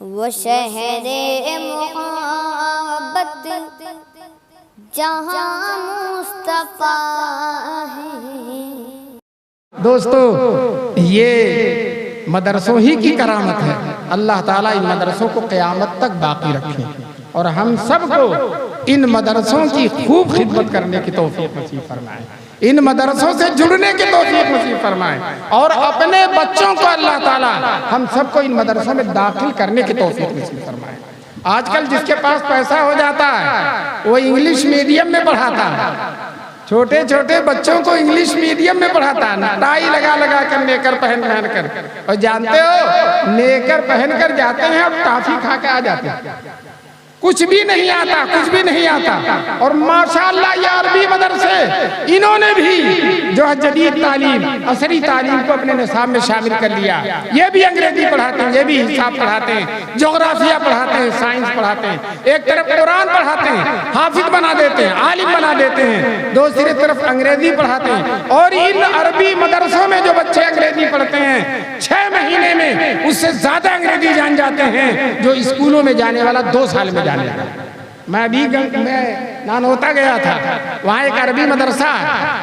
وہ شہر محبت جہاں مصطفیٰ ہے۔ دوستو یہ مدرسوں ہی کی کرامت ہے۔ اللہ تعالیٰ ان مدرسوں کو قیامت تک باقی رکھے اور ہم سب کو ان مدرسوں کی خوب خدمت کرنے کی توفیق نصیب فرمائے، ان مدرسوں سے جڑنے کی توفیق نصیب فرمائے اور اپنے بچوں کو اللہ تعالیٰ ہم سب کو ان مدرسوں میں داخل کرنے کی توفیق نصیب فرمائے۔ آج کل جس کے پاس پیسہ ہو جاتا ہے وہ انگلش میڈیم میں پڑھاتا ہے، چھوٹے چھوٹے بچوں کو انگلش میڈیم میں پڑھاتا ہے، ٹائی لگا لگا کر نیکر پہن کر، اور جانتے ہو نیکر پہن کر جاتے ہیں اور ٹافی کھا کے آ جاتے ہیں، کچھ بھی نہیں آتا، کچھ بھی نہیں آتا۔ اور ماشاءاللہ یہ عربی مدرسے انہوں نے بھی جو ہے جدید تعلیم، عصری تعلیم کو اپنے نصاب میں شامل کر لیا۔ یہ بھی انگریزی پڑھاتے ہیں، یہ بھی حساب پڑھاتے ہیں، جغرافیہ پڑھاتے ہیں، سائنس پڑھاتے ہیں، ایک طرف قرآن پڑھاتے ہیں، حافظ بنا دیتے ہیں، عالم بنا دیتے ہیں، دوسری طرف انگریزی پڑھاتے ہیں۔ اور ان عربی مدرسوں میں جو بچے انگریزی پڑھتے ہیں 6 مہینے میں اس سے زیادہ انگریزی جان جاتے ہیں جو اسکولوں میں جانے والا 2 سال میں جانے۔ میں نانوتا گیا تھا، وہاں ایک عربی مدرسہ،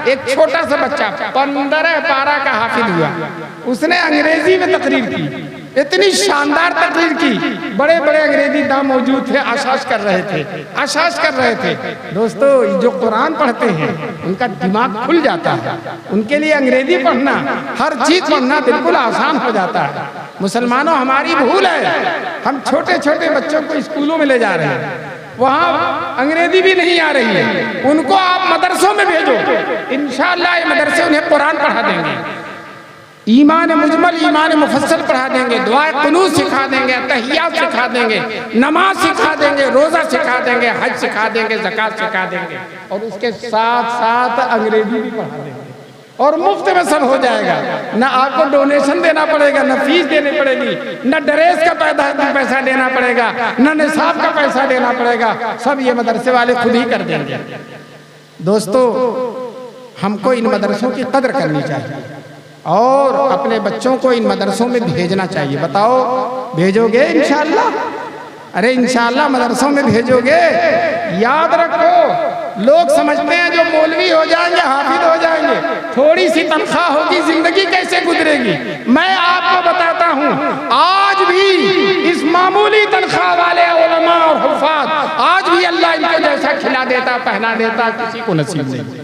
ایک چھوٹا سا بچہ 15 پارہ کا حافظ ہوا، اس نے انگریزی میں تقریر کی، اتنی شاندار تقریر کی، بڑے بڑے انگریزی داں موجود تھے، آشاش کر رہے تھے۔ دوستو جو قرآن پڑھتے ہیں ان کا دماغ کھل جاتا ہے، ان کے لیے انگریزی پڑھنا، ہر چیز پڑھنا بالکل آسان ہو جاتا ہے۔ مسلمانوں ہماری بھول ہے، ہم چھوٹے چھوٹے بچوں کو اسکولوں میں لے جا رہے ہیں، وہاں انگریزی بھی نہیں آ رہی ہے، ان کو آپ مدرسوں میں بھیجو، انشاءاللہ یہ مدرسے انہیں قرآن پڑھا دیں گے، ایمان مجمل ایمان مفصل پڑھا دیں گے، دعائے قنوت سکھا دیں گے، تحیات سکھا دیں گے، نماز سکھا دیں گے، روزہ سکھا دیں گے، حج سکھا دیں گے، زکوٰۃ سکھا دیں گے، اور اس کے ساتھ ساتھ انگریزی بھی پڑھا دیں گے، اور مفت میں سب ہو جائے گا، نہ آپ کو ڈونیشن دینا پڑے گا، نہ فیس دینی پڑے گی، نہ ڈریس کا پیسہ دینا پڑے گا، نہ نصاب کا پیسہ دینا پڑے گا، سب یہ مدرسے والے خود ہی کر دیں گے۔ دوستو ہم کو ان مدرسوں کی قدر کرنی چاہیے اور اپنے بچوں کو ان مدرسوں میں بھیجنا چاہیے۔ بتاؤ بھیجو گے انشاءاللہ؟ ارے انشاءاللہ مدرسوں میں بھیجو گے؟ یاد رکھو لوگ سمجھتے ہیں جو مولوی ہو جائیں گے، حافظ ہو جائیں گے، تھوڑی سی تنخواہ ہوگی، زندگی کیسے گزرے گی؟ میں آپ کو بتاتا ہوں آج بھی اس معمولی تنخواہ والے علماء اور حفاظ آج بھی اللہ ان کو جیسا کھلا دیتا پہنا دیتا کسی کو نصیب نہیں،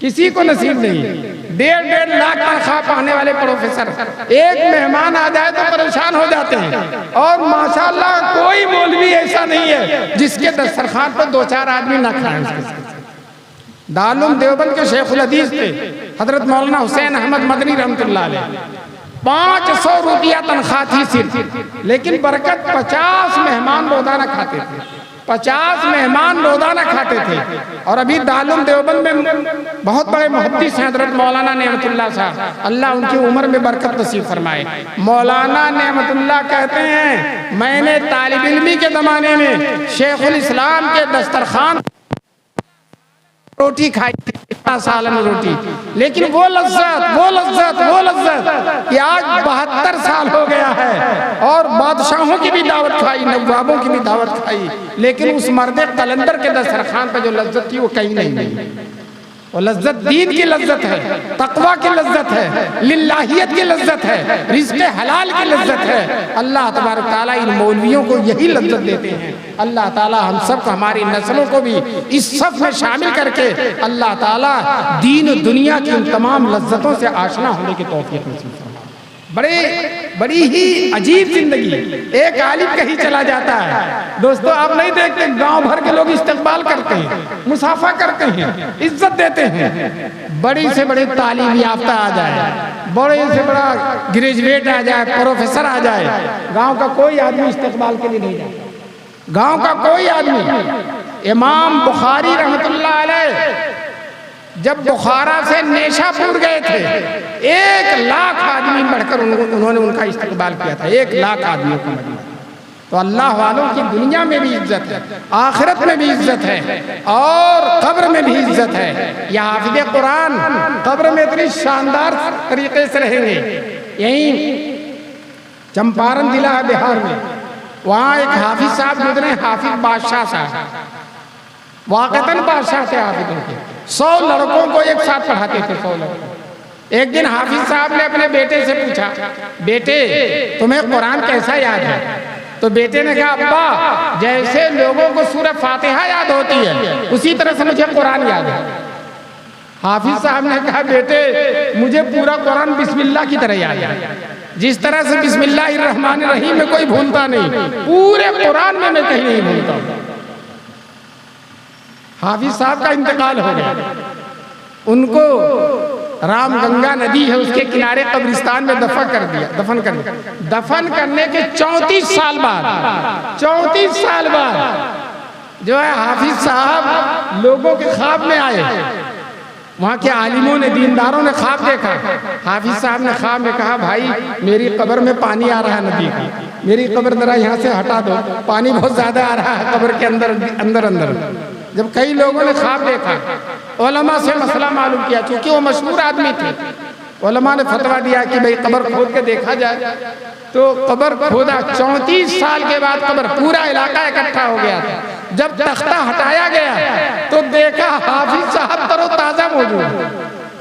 کسی کو نصیب نہیں۔ 1.5 لاکھ تنخواہ پانے والے پروفیسر ایک مہمان آ جائے تو پریشان ہو جاتے ہیں، اور ماشاءاللہ کوئی مولوی ایسا نہیں ہے جس کے دسترخوان پر 2-4 آدمی نہ کھائیں۔ دارالعلوم دیوبند کے شیخ الحدیث تھے حضرت مولانا حسین احمد مدنی رحمۃ اللہ علیہ، 500 روپیہ تنخواہ تھی صرف، لیکن برکت 50 مہمان روزانہ کھاتے تھے، 50 مہمان روزانہ کھاتے تھے۔ اور ابھی دارالعلوم دیوبند میں بہت بڑے محدث ہیں حضرت مولانا نعمت اللہ صاحب، اللہ ان کی عمر میں برکت نصیب فرمائے۔ مولانا نعمت اللہ کہتے ہیں میں نے طالب علمی کے زمانے میں شیخ الاسلام کے دسترخوان روٹی کھائی تھی، سالن روٹی، لیکن وہ لذت کہ آج 72 سال ہو گیا ہے، اور بادشاہوں کی بھی دعوت کھائی، نوابوں کی بھی دعوت کھائی، لیکن اس مرد قلندر کے دسترخوان پہ جو لذت تھی وہ کہیں نہیں ملی۔ وہ لذت دین کی لذت ہے، تقوی کی لذت ہے، للہیت کی لذت ہے، رزق حلال کی لذت ہے۔ اللہ تبارک تعالیٰ ان مولویوں کو یہی لذت دیتے ہیں۔ اللہ تعالیٰ ہم سب کو، ہماری نسلوں کو بھی اس صف میں شامل کر کے اللہ تعالیٰ دین و دنیا کی ان تمام لذتوں سے آشنا ہونے کی توفیق نصیب فرمائے۔ بڑی ہی عجیب زندگی، ایک عالم کہیں چلا جاتا ہے، دوستو آپ نہیں دیکھتے گاؤں بھر کے لوگ استقبال کرتے ہیں، مصافحہ کرتے ہیں، عزت دیتے ہیں۔ بڑی سے بڑی تعلیم یافتہ آ جائے، بڑے سے بڑا گریجویٹ آ جائے، پروفیسر آ جائے، گاؤں کا کوئی آدمی استقبال کے لیے نہیں جاتا، گاؤں کا کوئی آدمی۔ امام بخاری رحمت اللہ علیہ جب بخارا سے نیشا پور گئے تھے 1 لاکھ آدمی بڑھ کر انہوں نے ان کا استقبال کیا تھا، 1 لاکھ آدمیوں کا مجمع۔ تو اللہ والوں کی دنیا میں بھی عزت ہے، آخرت میں بھی عزت ہے، اور قبر میں بھی عزت ہے۔ یہ حافظ قرآن قبر میں اتنی شاندار طریقے سے رہیں گے۔ یہیں چمپارن ضلع ہے بہار میں، وہاں ایک حافظ صاحب گزرے، حافظ بادشاہ صاحب، واقعتاً بادشاہ تھے حافظ ان کے، 100 لڑکوں کو ایک ساتھ پڑھاتے تھے، 100 لڑکوں۔ ایک دن حافظ صاحب نے اپنے بیٹے سے پوچھا، بیٹے تمہیں قرآن کیسا یاد ہے؟ تو بیٹے نے کہا ابا جیسے لوگوں کو سورہ فاتحہ یاد ہوتی ہے اسی طرح سے مجھے قرآن یاد ہے۔ حافظ صاحب نے کہا بیٹے مجھے پورا قرآن بسم اللہ کی طرح یاد ہے، جس طرح سے بسم اللہ الرحمن الرحیم میں کوئی بھولتا نہیں، پورے قرآن میں کہیں نہیں بھولتا ہوں۔ حافظ صاحب کا انتقال ہو گیا، ان کو رام گنگا ندی ہے اس کے کنارے قبرستان میں دفن کرنے کے 34 سال بعد جو ہے حافظ صاحب لوگوں کے خواب میں آئے، وہاں کے عالموں نے، دینداروں نے خواب دیکھا، حافظ صاحب نے خواب میں کہا بھائی میری قبر میں پانی آ رہا ہے ندی کا، میری قبر ذرا یہاں سے ہٹا دو، پانی بہت زیادہ آ رہا ہے قبر کے اندر۔ جب کئی لوگوں نے خواب دیکھا، علماء سے مسئلہ معلوم کیا، چونکہ وہ مشہور آدمی تھے، علماء نے فتویٰ دیا کہ بھئی قبر کھود کے دیکھا جائے، تو قبر کھودا، 34 سال کے بعد قبر، پورا علاقہ اکٹھا ہو گیا تھا۔ جب تختہ ہٹایا گیا تو دیکھا حافظ صاحب تر و تازہ موجود،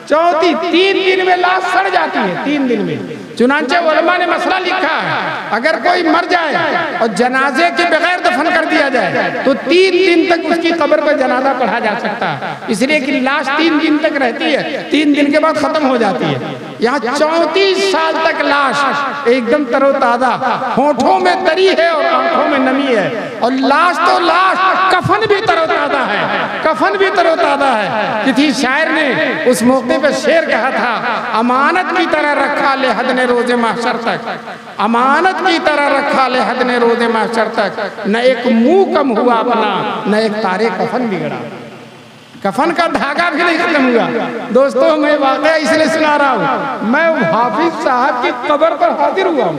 3 دن میں لاش سڑ جاتی ہے، 3 دن میں۔ چنانچہ علماء نے مسئلہ لکھا ہے اگر کوئی مر جائے اور جنازے کے بغیر دفن کر دیا جائے تو 3 دن تک اس کی قبر پر جنازہ پڑھا جا سکتا ہے، اس لیے کہ لاش 3 دن تک رہتی ہے، 3 دن کے بعد ختم ہو جاتی ہے۔ یہاں 34 سال تک لاش ایک دم تر و تازہ، ہونٹوں میں تری ہے اور آنکھوں میں نمی ہے، اور لاش تو لاش، کفن بھی تر و تازہ ہے، کفن بھی تر و تازہ ہے۔ کسی شاعر نے اس موقع پہ شعر کہا تھا، امانت کی طرح رکھا لحد نے روز محشر تک، امانت کی طرح رکھا لحد نے روز محشر تک، نہ ایک منہ کم ہوا اپنا، نہ ایک تارے کفن بگڑا۔ کفن کا دھاگا بھی نہیں ختم ہوا۔ دوستو میں واقعہ اس لیے سنا رہا ہوں، میں حافظ صاحب کی قبر پر حاضر ہوا ہوں،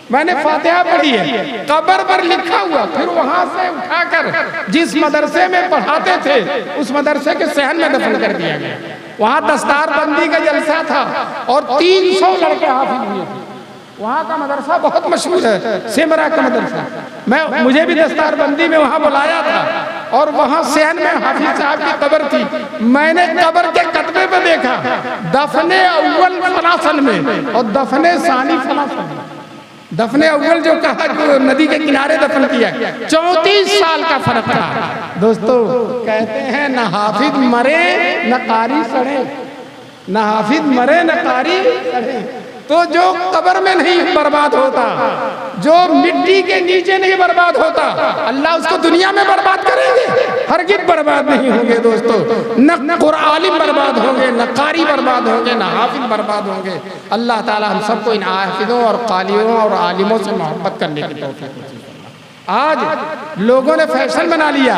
میں نے فاتحہ پڑھی ہے، قبر پر لکھا ہوا، پھر وہاں سے اٹھا کر جس مدرسے میں پڑھاتے تھے اس مدرسے کے صحن میں دفن کر دیا گیا۔ وہاں دستار بندی کا جلسہ تھا اور 300 لڑکے حافظ ہوئے تھے۔ وہاں کا مدرسہ بہت مشہور ہے، سمرا کا مدرسہ، مجھے بھی دستار بندی میں وہاں بلایا تھا، اور وہاں صحن میں حافظ صاحب کی قبر تھی۔ میں نے قبر کے کتبے پہ دیکھا دفن اول فلاسن میں اور دفن ثانی فلاسن میں۔ دفن اول جو کہا کہ ندی کے کنارے دفن کیا، 34 سال کا فرق تھا۔ دوستو کہتے ہیں نہ حافظ مرے نہ قاری سڑے، نہ حافظ مرے نہ قاری سڑے۔ تو جو قبر میں نہیں برباد ہوتا، جو مٹی کے نیچے نہیں برباد ہوتا، اللہ اس کو دنیا میں برباد کریں گے؟ ہرگز برباد نہیں ہوں گے دوستو، نہ عالم برباد ہوں گے، نہ قاری برباد ہوں گے، نہ حافظ برباد ہوں گے۔ اللہ تعالی ہم سب کو ان حافظوں اور قاریوں اور عالموں سے محبت کرنے کی توفیق نصیب فرمائے۔ آج لوگوں نے فیشن بنا لیا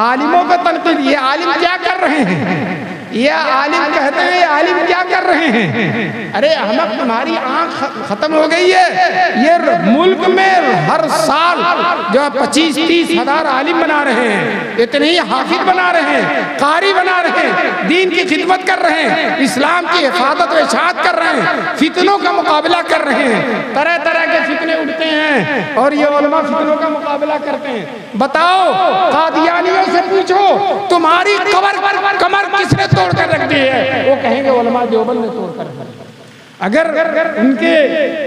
عالموں کا تنقید، یہ عالم کیا کر رہے ہیں، یہ عالم کہتے ہیں یہ عالم کیا کر رہے ہیں۔ ارے احمق تمہاری آنکھ ختم ہو گئی ہے، یہ ملک میں ہر سال جو 25-30 ہزار عالم بنا رہے ہیں، اتنے ہی حافظ بنا رہے ہیں، قاری بنا رہے ہیں، دین کی خدمت کر رہے ہیں، اسلام کی حفاظت و اشاعت کر رہے ہیں، فتنوں کا مقابلہ کر رہے ہیں، طرح طرح کے فتنے اٹھتے ہیں اور یہ علماء فتنوں کا مقابلہ کرتے ہیں۔ بتاؤ قادیانیوں سے پوچھو تمہاری کمر کس نے توڑ کر رکھ دی ہے، وہ کہیں گے علماء دیوبند نے توڑ کر رکھ دی۔ اگر ان کے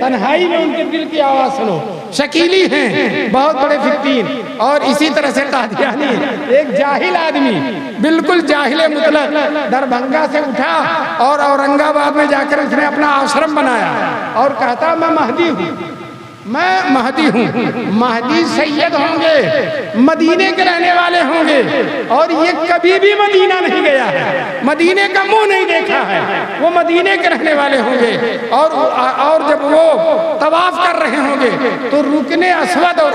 تنہائی میں ان کے دل کی آواز سنو، شکیلی ہیں بہت بڑے فقین، اور اسی طرح سے قادیانی ایک جاہل آدمی، بالکل جاہل مطلق، دربھنگا سے اٹھا اور اورنگ آباد میں جا کر اس نے اپنا آشرم بنایا اور کہتا میں مہدی ہوں، میں مہدی ہوں۔ مہدی سید ہوں گے، مدینے کے رہنے والے ہوں گے، اور یہ کبھی بھی مدینہ نہیں گیا ہے، مدینے کا منہ نہیں دیکھا ہے، وہ مدینے کے رہنے والے ہوں گے، اور جب وہ طواف کر رہے ہوں گے تو رکن اسود اور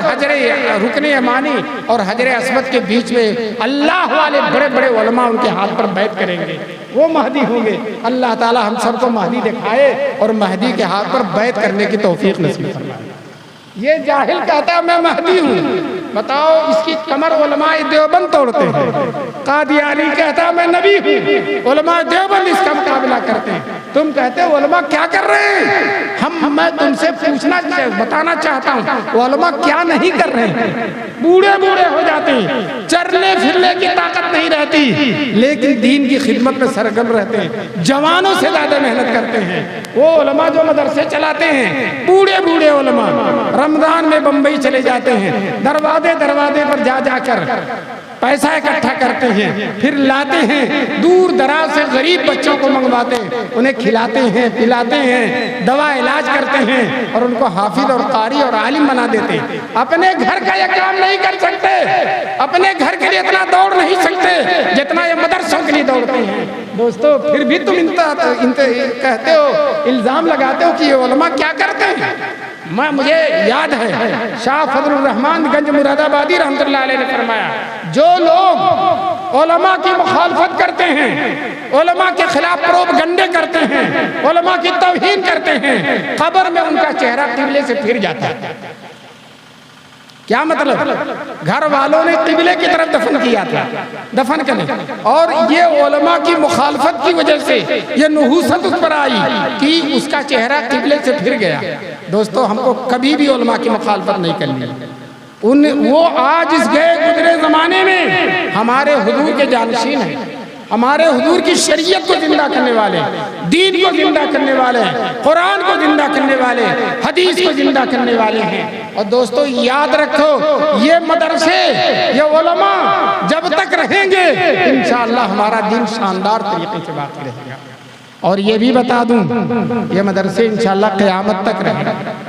رکن یمانی اور حجر اسود کے بیچ میں اللہ والے بڑے بڑے علماء ان کے ہاتھ پر بیعت کریں گے، وہ مہدی ہوں گے۔ اللہ تعالی ہم سب کو مہدی دکھائے اور مہدی کے ہاتھ پر بیعت کرنے کی توفیق نصیب فرمائے۔ یہ جاہل کہتا ہے میں مہدی ہوں، بتاؤ اس کی کمر علماء دیوبند توڑتے ہیں۔ قادیانی کہتا ہے میں نبی ہوں، علماء دیوبند اس کا مقابلہ کرتے ہیں۔ تم کہتے ہو علماء کیا کر رہے ہیں؟ میں تم سے بتانا چاہتا ہوں علماء کیا نہیں کر رہے ہیں۔ بوڑھے ہو جاتے ہیں، چلنے پھرنے کی طاقت نہیں رہتی، لیکن دین کی خدمت میں سرگرم رہتے ہیں، جوانوں سے زیادہ محنت کرتے ہیں۔ وہ علماء جو مدرسے چلاتے ہیں، بوڑھے علماء رمضان میں بمبئی چلے جاتے ہیں، دروازے پر جا کر پیسہ اکٹھا کرتے ہیں، پھر لاتے ہیں دور دراز سے غریب بچوں کو منگواتے ہیں، انہیں کھلاتے ہیں، پلاتے ہیں، دوا علاج کرتے ہیں اور ان کو حافظ اور قاری اور عالم بنا دیتے ہیں۔ اپنے گھر کا یہ کام نہیں کر سکتے، اپنے گھر کے لیے اتنا دوڑ نہیں سکتے جتنا یہ مدرسوں کے لیے دوڑتے ہیں۔ دوستو پھر بھی تم کہتے ہو، الزام لگاتے ہو کہ یہ علماء کیا کرتے ہیں۔ مجھے یاد ہے شاہ فضل الرحمان گنج مراد آبادی رحمۃ اللہ علیہ نے فرمایا، جو لوگ علماء کی مخالفت کرتے ہیں، علماء کے خلاف پروپگنڈے کرتے ہیں، علماء کی توہین کرتے ہیں، قبر میں ان کا چہرہ قبلے سے پھر جاتا ہے۔ کیا مطلب؟ گھر والوں نے قبلے کی طرف دفن کرنے، اور یہ علماء کی مخالفت کی وجہ سے یہ نحوست اس پر آئی کہ اس کا چہرہ قبلے سے پھر گیا۔ دوستو ہم کو کبھی بھی علماء کی مخالفت نہیں کرنی۔ وہ آج اس گئے گزرے زمانے میں ہمارے حضور کے جانشین ہیں، ہمارے حضور کی شریعت کو زندہ کرنے والے، دین کو زندہ کرنے والے، قرآن کو زندہ کرنے والے، حدیث کو زندہ کرنے والے ہیں۔ اور دوستو یاد رکھو، یہ مدرسے، یہ علماء جب تک رہیں گے انشاءاللہ ہمارا دین شاندار طریقے سے باقی رہے گا۔ اور یہ بھی بتا دوں، یہ مدرسے انشاءاللہ قیامت تک رہیں گے،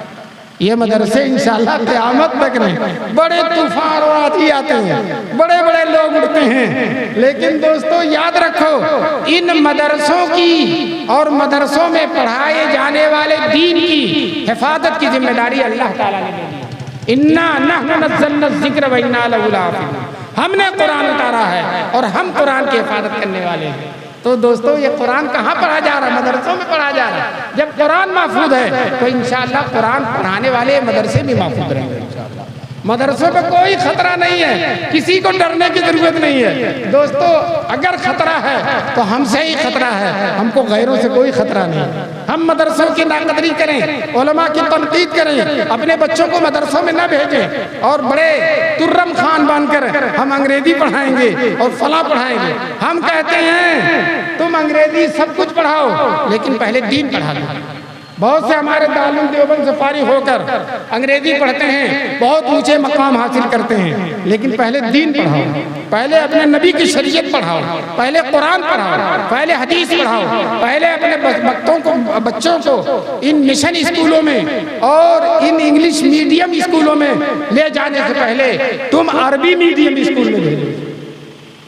یہ مدرسے انشاءاللہ قیامت تک نہیں۔ بڑے طوفان اور آندھی آتے ہیں، بڑے لوگ اڑتے ہیں، لیکن دوستو یاد رکھو، ان مدرسوں کی اور مدرسوں میں پڑھائے جانے والے دین کی حفاظت کی ذمہ داری اللہ تعالیٰ نے دی ہے۔ اِنَّا نَحْنُ نَزَّلْنَا الذِّكْرَ وَإِنَّا لَهُ لَحَافِظُونَ، ہم نے قرآن اتارا ہے اور ہم قرآن کی حفاظت کرنے والے ہیں۔ تو دوستو یہ قرآن کہاں پڑھا جا رہا ہے؟ مدرسوں میں پڑھا جا رہا ہے۔ جب قرآن محفوظ ہے تو انشاءاللہ قرآن پڑھانے والے مدرسے بھی محفوظ رہیں گے انشاءاللہ۔ مدرسوں پہ کوئی خطرہ نہیں ہے، کسی کو ڈرنے کی ضرورت نہیں ہے۔ دوستو اگر خطرہ ہے تو ہم سے ہی خطرہ ہے، ہم کو غیروں سے کوئی خطرہ نہیں۔ ہم مدرسوں کی ناقدری کریں، علماء کی تنقید کریں، اپنے بچوں کو مدرسوں میں نہ بھیجیں اور بڑے ترم خان بن کر ہم انگریزی پڑھائیں گے اور فلاں پڑھائیں گے۔ ہم کہتے ہیں تم انگریزی سب کچھ پڑھاؤ لیکن پہلے دین پڑھا دو۔ بہت سے ہمارے دارالعلوم دیوبند سے فارغ ہو کر انگریزی پڑھتے ہیں، بہت اونچے مقام حاصل کرتے ہیں، لیکن پہلے دین پڑھاؤ، پہلے اپنے نبی کی شریعت پڑھاؤ، پہلے قرآن پڑھاؤ، پہلے حدیث پڑھاؤ، پہلے اپنے بچوں کو ان مشن اسکولوں میں اور ان انگلش میڈیم اسکولوں میں لے جانے سے پہلے تم عربی میڈیم اسکول میں بھیجو،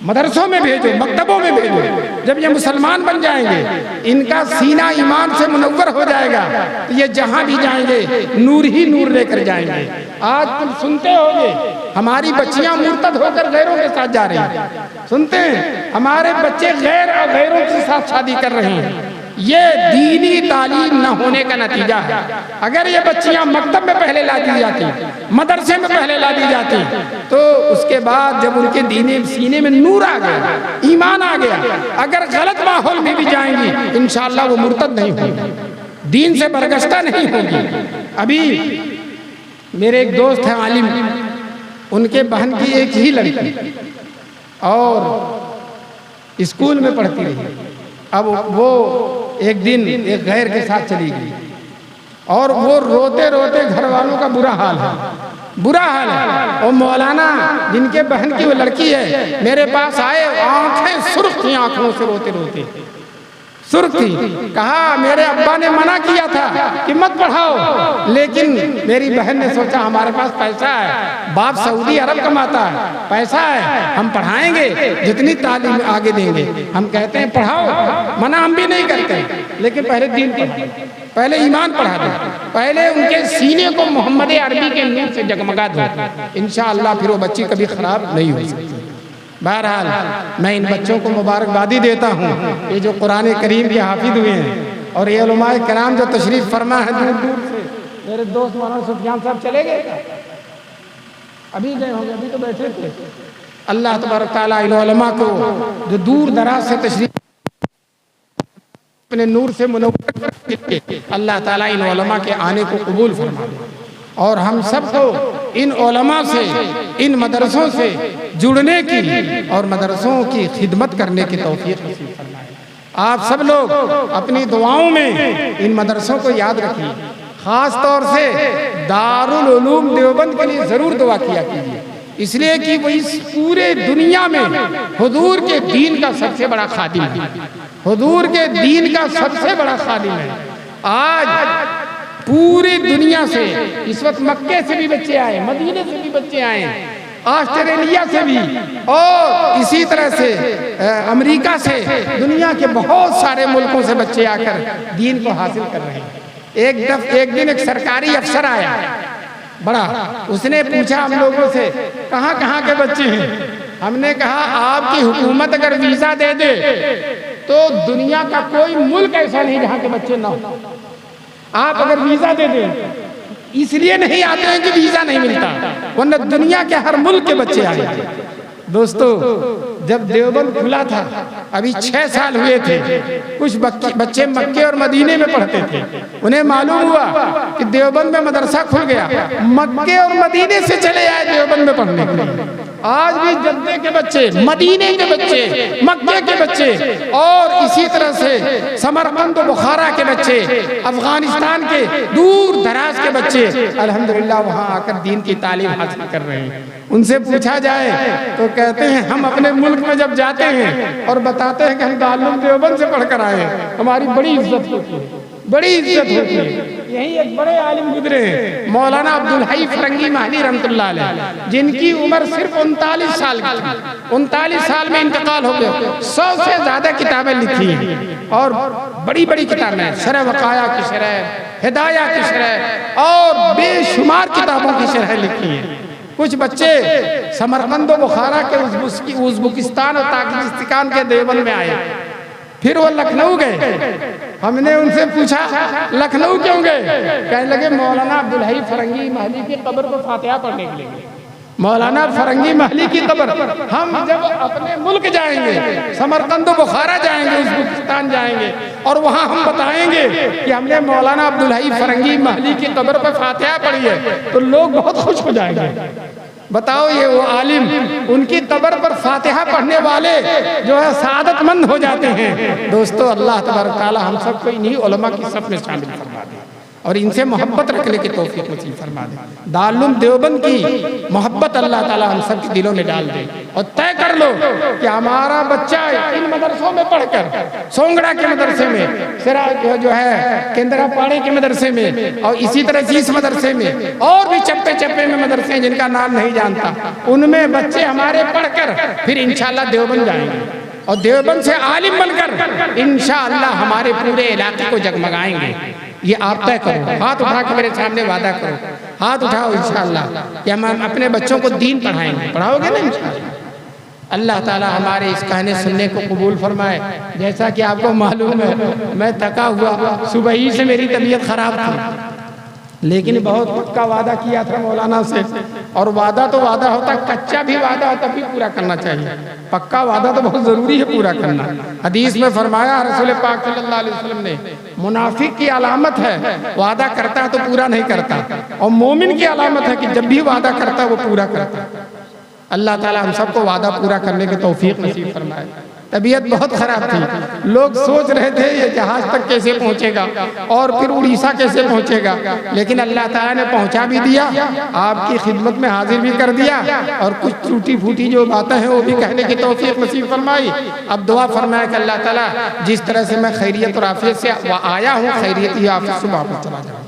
مدرسوں میں بھیجو، مکتبوں میں بھیجو۔ جب یہ مسلمان بن جائیں گے، ان کا سینہ ایمان سے منور ہو جائے گا تو یہ جہاں بھی جائیں گے نور ہی نور لے کر جائیں گے۔ آج تم سنتے ہوگے ہماری بچیاں مرتد ہو کر غیروں کے ساتھ جا رہی ہیں، سنتے ہیں ہمارے بچے غیروں کے ساتھ شادی کر رہے ہیں۔ یہ دینی تعلیم نہ ہونے کا نتیجہ ہے۔ اگر یہ بچیاں مکتب میں پہلے لا دی جاتی، مدرسے میں پہلے لا دی جاتی، تو اس کے بعد جب ان کے دینی سینے میں نور آ گیا، ایمان آ گیا، اگر غلط ماحول میں بھی جائیں گی انشاءاللہ وہ مرتد نہیں ہوگی، دین سے برگشتہ نہیں ہوگی۔ ابھی میرے ایک دوست ہیں عالم، ان کے بہن کی ایک ہی لڑکی اور اسکول میں پڑھتی رہی، اب وہ ایک دن ایک غیر کے ساتھ چلی گئی اور وہ روتے روتے گھر والوں کا برا حال ہے۔ اور مولانا جن کے بہن کی وہ لڑکی ہے میرے پاس آئے، آنکھیں سرخ تھیں، آنکھوں سے روتے روتے سرخ تھی۔ کہا میرے ابا نے منع کیا تھا کہ مت پڑھاؤ، لیکن میری بہن نے سوچا ہمارے پاس پیسہ ہے، باپ سعودی عرب کماتا ہے، پیسہ ہے، ہم پڑھائیں گے، جتنی تعلیم آگے دیں گے۔ ہم کہتے ہیں پڑھاؤ، منع ہم بھی نہیں کرتے، لیکن پہلے دین پڑھاؤ، پہلے ایمان پڑھا دو، پہلے ان کے سینے کو محمد عربی کے نور سے جگمگا دو، انشاءاللہ پھر وہ بچی کبھی خراب نہیں ہو سکتی۔ بہرحال میں ان بچوں کو مبارکبادی دیتا ہوں، یہ جو قرآن کریم کے حافظ ہوئے ہیں، اور یہ علماء کرام جو تشریف فرما ہے دور دور سے۔ میرے دوست مولانا سفیان صاحب چلے گئے، ابھی گئے ہوں گے، ابھی تو بیٹھے تھے۔ اللہ تبارک تعالیٰ ان علماء کو جو دور دراز سے تشریف اپنے نور سے منور کر کے اللہ تعالیٰ ان علماء کے آنے کو قبول فرما دے اور ہم سب کو ان علماء سے ان مدرسوں سے جڑنے کی اور مدرسوں کی خدمت کرنے کی توفیق نصیب فرمائے۔ آپ سب لوگ اپنی دعاؤں میں ان مدرسوں کو یاد رکھیے، خاص طور سے دارالعلوم دیوبند کے لیے ضرور دعا کیا کیجیے، اس لیے کہ وہ اس پورے دنیا میں حضور کے دین کا سب سے بڑا خادم ہے، حضور کے دین کا سب سے بڑا خادم ہے۔ آج پوری دنیا سے اس وقت مکے سے بھی بچے آئے، مدینے سے بھی بچے آئے، آسٹریلیا سے بھی، اور اسی طرح سے امریکہ سے، دنیا کے بہت سارے ملکوں سے بچے آ کر دین کو حاصل کر رہے ہیں۔ ایک دن ایک سرکاری افسر آیا بڑا، اس نے پوچھا ہم لوگوں سے کہاں کہاں کے بچے ہیں؟ ہم نے کہا آپ کی حکومت اگر ویزا دے دے تو دنیا کا کوئی ملک ایسا نہیں جہاں کے بچے نہ ہو۔ آپ اگر ویزا دے دیں، اس لیے نہیں آتے ہیں کہ ویزا نہیں ملتا، ورنہ دنیا کے ہر ملک کے بچے آئے۔ دوستو جب دیوبند کھلا تھا ابھی 6 سال ہوئے تھے، کچھ بچے مکے اور مدینے میں پڑھتے تھے، انہیں معلوم ہوا کہ دیوبند میں مدرسہ کھل گیا، مکے اور مدینے سے چلے آئے دیوبند میں پڑھنے کے لیے۔ آج بھی جدے کے بچے، مدینے کے بچے، مکے کے بچے، اور اسی طرح سے سمرقند و بخارا کے بچے، افغانستان کے دور دراز کے بچے الحمدللہ وہاں آ کر دین کی تعلیم حاصل کر رہے ہیں۔ ان سے پوچھا جائے تو کہتے ہیں ہم اپنے ملک میں جب جاتے ہیں اور بتاتے ہیں کہ ہم دارالعلوم دیوبند سے پڑھ کر آئے ہیں، ہماری بڑی عزت ہوتی ہے، بڑی عزت ہوتی ہے۔ یہی ایک بڑے عالم گزرے ہیں مولانا عبدالحی فرنگی محلی رحمۃ اللہ علیہ، جن کی عمر صرف 39 سال کی تھی، 39 سال میں انتقال ہو گیا۔ 100 سے زیادہ کتابیں لکھی ہیں اور بڑی بڑی کتابیں، شرح وقایہ کی شرح، ہدایہ کی شرح، اور بے شمار کتابوں کی شرح لکھی ہیں۔ کچھ بچے سمرقند و بخارا کے ازبکستان اور تاجکستان کے دیوبند میں آئے، پھر وہ لکھنؤ گئے۔ ہم نے ان سے پوچھا لکھنؤ کیوں گئے؟ کہنے لگے مولانا عبدالحی فرنگی محلی کی قبر کو فاتحہ پڑھنے کے لیے۔ مولانا فرنگی محلی کی قبر، ہم جب اپنے ملک جائیں گے، سمرقند و بخارا جائیں گے، ازبکستان جائیں گے، اور وہاں ہم بتائیں گے کہ ہم نے مولانا عبدالحی فرنگی محلی کی قبر پر فاتحہ پڑھی ہے، تو لوگ بہت خوش ہو جائیں گے۔ بتاؤ یہ وہ عالم، ان کی قبر پر فاتحہ پڑھنے والے جو ہے سعادت مند ہو جاتے ہیں۔ دوستو اللہ تبارک تعالی ہم سب کو انہی علماء کی صف میں شامل فرما دے اور ان سے محبت رکھنے کی توفیق نصیب فرما دے۔ دارالعلوم دیوبند کی محبت اللہ تعالی ہم سب کے دلوں میں ڈال دے، اور طے کر لو کہ ہمارا بچہ ان مدرسوں میں پڑھ کر، سونگڑا کے مدرسے میں، جو ہے کیندرا پاڑے کے مدرسے میں، اور اسی طرح اس مدرسے میں، اور بھی چپے چپے میں مدرسے ہیں جن کا نام نہیں جانتا، ان میں بچے ہمارے پڑھ کر پھر انشاءاللہ دیوبند جائیں گے، اور دیوبند سے عالم بن کر انشاءاللہ ہمارے پورے علاقے کو جگمگائیں گے۔ یہ آپ طے کرو، ہاتھ اٹھا کے میرے سامنے وعدہ کرو، ہاتھ اٹھاؤ انشاءاللہ کہ ہم اپنے بچوں کو دین پڑھائیں گے۔ پڑھاؤ گے نا انشاءاللہ؟ اللہ تعالی ہمارے اس کہنے سننے کو قبول فرمائے۔ جیسا کہ آپ کو معلوم ہے میں تھکا ہوا، صبح ہی سے میری طبیعت خراب تھی، لیکن بہت پکا وعدہ کیا تھا مولانا سے، اور وعدہ تو وعدہ ہوتا، کچا بھی وعدہ ہوتا بھی پورا کرنا چاہیے، پکا وعدہ تو بہت ضروری ہے پورا کرنا۔ حدیث میں فرمایا رسول پاک صلی اللہ علیہ وسلم نے، منافق کی علامت ہے وعدہ کرتا ہے تو پورا نہیں کرتا، اور مومن کی علامت ہے کہ جب بھی وعدہ کرتا ہے وہ پورا کرتا ہے۔ اللہ تعالی ہم سب کو وعدہ پورا کرنے کی توفیق نصیب فرمائے۔ طبیعت بہت خراب تھی، لوگ سوچ رہے تھے یہ جہاز تک کیسے پہنچے گا اور پھر اڑیسہ کیسے پہنچے گا، لیکن اللہ تعالیٰ نے پہنچا بھی دیا، آپ کی خدمت میں حاضر بھی کر دیا، اور کچھ ٹوٹی پھوٹی جو باتیں ہیں وہ بھی کہنے کی توفیق نصیب فرمائی۔ اب دعا فرمائے کہ اللہ تعالیٰ جس طرح سے میں خیریت اور عافیت سے آیا ہوں، خیریت ہی عافیت سے واپس چلا جاؤں۔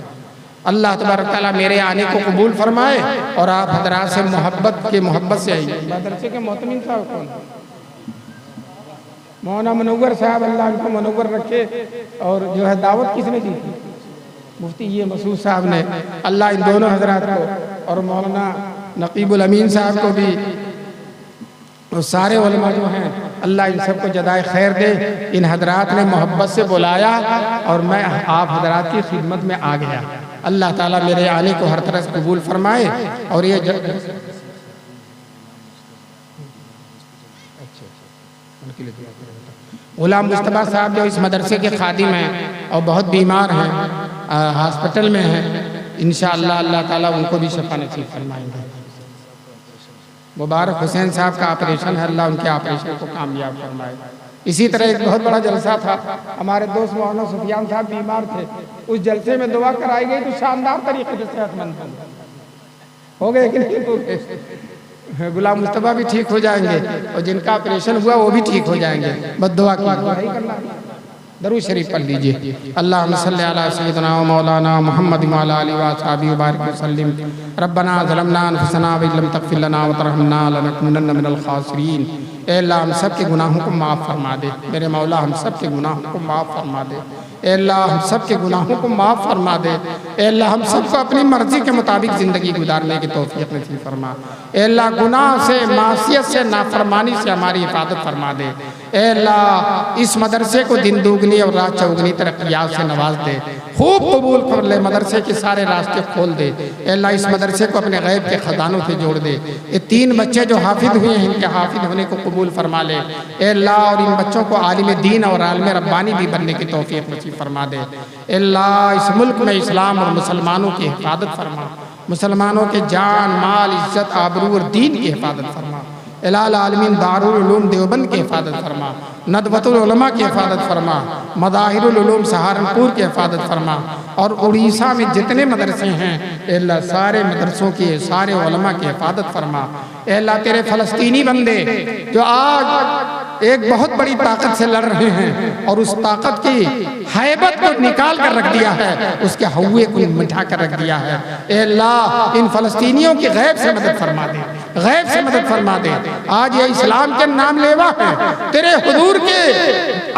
اللہ تبارک تعالیٰ میرے آنے کو قبول فرمائے، اور آپ حضرات سے محبت سے آئیے۔ مدرسے کے محتمین صاحب کون؟ مولانا منور صاحب، اللہ ان کو منور رکھے، اور جو ہے دعوت کس نے دی تھی؟ مفتی یہ مسعود صاحب نے۔ اللہ ان دونوں حضرات کو اور مولانا نقیب الامین صاحب کو بھی، اور سارے علماء جو ہیں، اللہ ان سب کو جزائے خیر دے۔ ان حضرات نے محبت سے بلایا اور میں آپ حضرات کی خدمت میں آ گیا۔ اللہ تعالیٰ میرے آنے کو ہر طرح سے قبول فرمائے، اور یہ غلام مصطفیٰ صاحب جو اس مدرسے کے خادم ہیں اور بہت بیمار ہیں، ہاسپٹل میں ہیں، انشاءاللہ اللہ تعالیٰ ان کو بھی شفا نصیب فرمائیں گے۔ مبارک حسین صاحب کا آپریشن ہے، اللہ ان کے آپریشن کو کامیاب فرمائے۔ اسی طرح ایک بہت بڑا جلسہ تھا، ہمارے دوست مولانا سفیان صاحب بیمار تھے، اس جلسے میں دعا کرائی گئی تو شاندار طریقے سے صحت مند ہو گئے کہ نہیں ہو گئے؟ غلام مصطفیٰ بھی ٹھیک ہو جائیں گے اور جن کا آپریشن ہوا وہ بھی ٹھیک ہو جائیں گے، بس دعا کی۔ درود شریف پڑھ لیجئے۔ اللہم صلی علی سیدنا و مولانا محمد وعلی آلہ وصحبہ وبارک وسلم۔ ربنا ظلمنا انفسنا وإن لم تغفر لنا وترحمنا لنکونن من الخاسرین۔ اے اللہ ہم سب کے گناہوں کو معاف فرما دے، میرے مولا ہم سب کے گناہوں کو معاف فرما دے، اے اللہ ہم سب کے گناہوں کو معاف فرما دے، اے اللہ ہم سب کو اپنی مرضی کے مطابق زندگی گزارنے کی توفیق نصیب فرما، اے اللہ گناہ سے، معصیت سے، نافرمانی سے ہماری حفاظت فرما دے، اے اللہ اس مدرسے کو دن دوگنی اور رات چوگنی ترقیات سے نواز دے، خوب قبول کر لے، مدرسے کے سارے راستے کھول دے، اے اللہ اس مدرسے کو اپنے غیب کے خزانوں سے جوڑ دے، یہ 3 بچے جو حافظ ہوئے ہیں ان کے حافظ ہونے کو قبول فرما لے، اے اللہ اور ان بچوں کو عالم دین اور عالم ربانی بھی بننے کی توفیق نصیب فرما دے، اے اللہ اس ملک میں اسلام اور مسلمانوں کی حفاظت فرما، مسلمانوں کے جان، مال، عزت، آبرو اور دین کی حفاظت فرما، الہ العالمین دارالعلوم دیوبند کی حفاظت فرما، ندوۃ العلماء کی حفاظت فرما، مظاہر العلوم سہارنپور کی حفاظت فرما، اور اڑیسہ میں جتنے مدرسے ہیں اے اللہ سارے مدرسوں کی، سارے علماء کی حفاظت فرما، اے اللہ تیرے فلسطینی بندے جو آج ایک بہت بڑی طاقت سے لڑ رہے ہیں اور اس طاقت کی ہیبت کو نکال کر رکھ دیا ہے، اس کے ہوئے کو مٹھا کر رکھ دیا ہے، اے اللہ ان فلسطینیوں کی غیب سے مدد فرما دے، غیب سے مدد فرما دے، آج یہ اسلام کے نام لیوا ہیں، تیرے حضور کے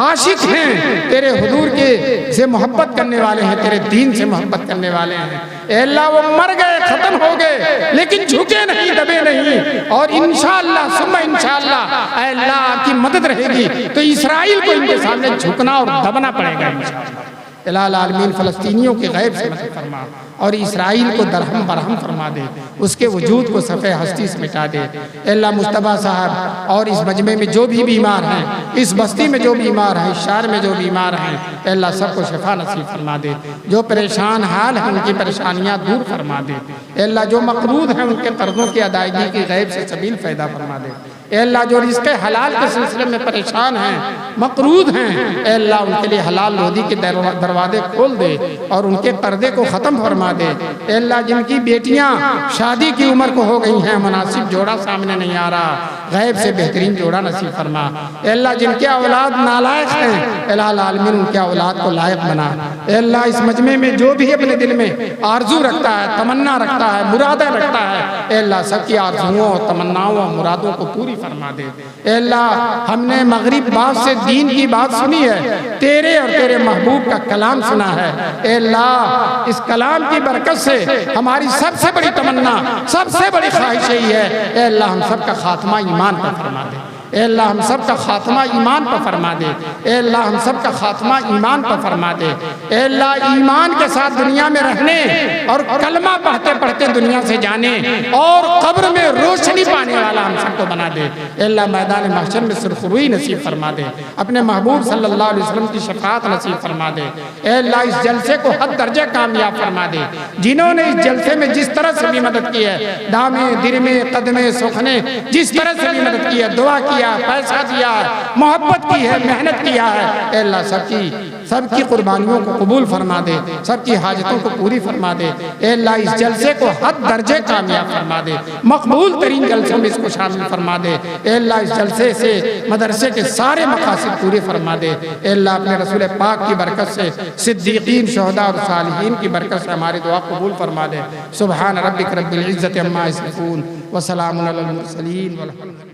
عاشق ہیں، تیرے حضور کے سے محبت کرنے والے ہیں، تیرے دین سے محبت کرنے والے ہیں، اے اللہ وہ مر گئے، ختم ہو گئے لیکن جھکے نہیں، دبے نہیں، اور انشاءاللہ ثم انشاءاللہ اے اللہ آپ کی مدد رہے گی تو اسرائیل کو ان کے سامنے جھکنا اور دبنا پڑے گا انشاءاللہ۔ الہ العالمین فلسطینیوں کے غیب سے مدد فرما اور اسرائیل کو درہم برہم فرما دے، اس کے وجود کو صفحہ ہستی سے مٹا دے، اے اللہ مصطفیٰ صاحب اور اس مجمع میں جو بھی بیمار ہیں، اس بستی میں جو بیمار ہیں، اس شہر میں جو بیمار ہیں، اے اللہ سب کو شفا نصیب فرما دے، جو پریشان حال ہیں ان کی پریشانیاں دور فرما دے، اے اللہ جو مقروض ہیں ان کے قرضوں کی ادائیگی کی غیب سے سبیل پیدا فرما دے، اے اللہ جو رزق حلال کے سلسلے میں پریشان ہیں، مقروض ہیں، اے اللہ ان کے لیے حلال روزی کے دروازے کھول دے اور ان کے پردے کو ختم فرما دے، اے اللہ جن کی بیٹیاں شادی کی عمر کو ہو گئی ہیں، مناسب جوڑا سامنے نہیں آ رہا، غیب سے بہترین جوڑا نصیب فرما، اے اللہ جن کے اولاد نالائق ہیں، الہ العالمین ان کے اولاد کو لائق بنا، اے اللہ اس مجمع میں جو بھی اپنے دل میں آرزو رکھتا ہے، تمنا رکھتا ہے، مرادیں رکھتا ہے، اے اللہ سب کی آرزوؤں اور تمناؤں اور مرادوں کو پوری فرما دے، اے اللہ ہم نے مغرب بعد سے دین کی بات سنی ہے، تیرے اور تیرے محبوب کا کلام سنا ہے، اے اللہ اس کلام کی برکت سے ہماری سب سے بڑی تمنا، سب سے بڑی خواہش یہی ہے، اے اللہ ہم سب کا خاتمہ ایمان پر فرما دے، اے اللہ ہم سب کا خاتمہ ایمان پر فرما دے، اے اللہ ہم سب کا خاتمہ ایمان پر فرما دے، اے اللہ ایمان کے ساتھ دنیا میں رہنے اور کلمہ پڑھتے پڑھتے دنیا سے جانے اور قبر میں روشنی پانے والا ہم سب کو بنا دے، اے اللہ میدان محشر میں سرخروئی نصیب فرما دے، اپنے محبوب صلی اللہ علیہ وسلم کی شفاعت نصیب فرما دے، اے اللہ اس جلسے کو حد درجہ کامیاب فرما دے، جنہوں نے اس جلسے میں جس طرح سے بھی مدد کی ہے، دامے درمے قدمے سخنے جس طرح سے بھی مدد کی ہے، دعا کی پیسہ دیا ہے، محبت کی ہے، محنت کیا ہے، اے اللہ سب کی قربانیوں کو قبول فرما دے، سب کی حاجتوں کو پوری فرما دے، اے اللہ اس جلسے کو حد درجے کامیاب فرما دے، مقبول ترین جلسوں میں اس کو شامل فرما دے، اے اللہ اس جلسے سے مدرسے کے سارے مقاصد پورے فرما دے، اے اللہ اپنے رسول پاک کی برکت سے صدیقین شہداء اور صالحین کی برکت سے ہماری دعا قبول فرما دے، سبحان ربک رب العزت عما یصفون وسلام علی المرسلین والحمد